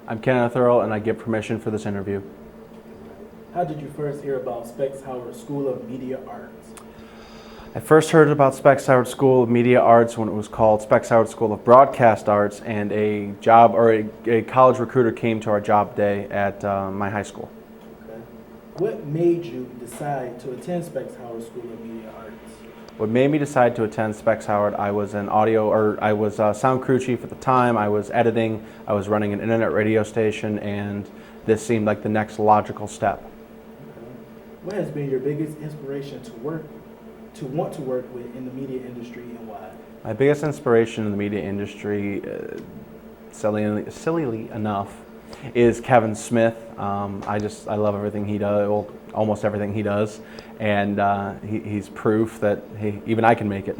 I'm Kenneth Earl, and I give permission for this interview. How did you first hear about Specs Howard School of Media Arts? I first heard about Specs Howard School of Media Arts when it was called Specs Howard School of Broadcast Arts, and a college recruiter came to our job day at my high school. Okay. What made you decide to attend Specs Howard School of Media Arts? What made me decide to attend Specs Howard, I was sound crew chief at the time. I was editing, I was running an internet radio station, and this seemed like the next logical step. Okay. What has been your biggest inspiration to want to work with in the media industry, and why? My biggest inspiration in the media industry, sillily enough, is Kevin Smith. I love everything he does, well, almost everything he does, and he's proof that, hey, even I can make it.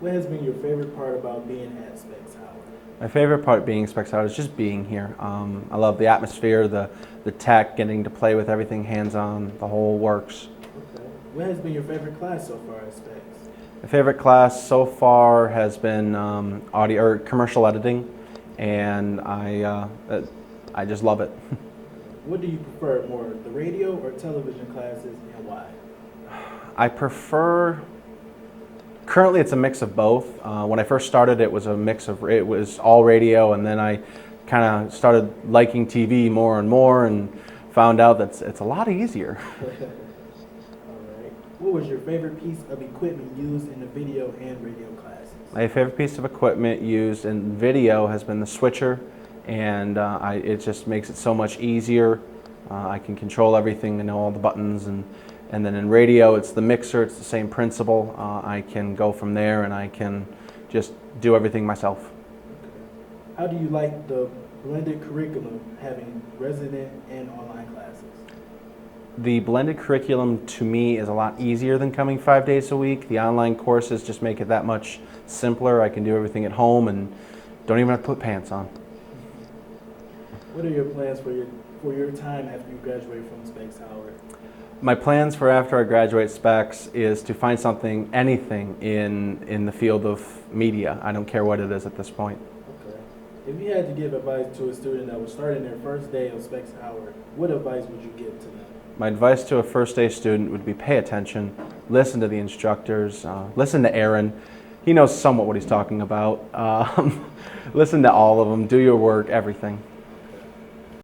What has been your favorite part about being at Specs Howard? My favorite part being Specs Howard is just being here. I love the atmosphere, the tech, getting to play with everything hands-on, the whole works. Okay. What has been your favorite class so far at Specs? My favorite class so far has been audio or commercial editing, and I just love it. What do you prefer more, the radio or television classes, and why? I prefer. Currently, it's a mix of both. When I first started, it was all radio, and then I kind of started liking TV more and more, and found out that it's a lot easier. What was your favorite piece of equipment used in the video and radio classes? My favorite piece of equipment used in video has been the switcher, and it just makes it so much easier. I can control everything, I know all the buttons, and then in radio it's the mixer, it's the same principle. I can go from there and I can just do everything myself. How do you like the blended curriculum, having resident and online classes? The blended curriculum to me is a lot easier than coming 5 days a week. The online courses just make it that much simpler. I can do everything at home and don't even have to put pants on. What are your plans for your time after you graduate from Specs Howard? My plans for after I graduate Specs is to find something, anything in the field of media. I don't care what it is at this point. Okay. If you had to give advice to a student that was starting their first day of Specs Howard, what advice would you give to them? My advice to a first day student would be pay attention, listen to the instructors, listen to Aaron. He knows somewhat what he's talking about. Listen to all of them, do your work, everything.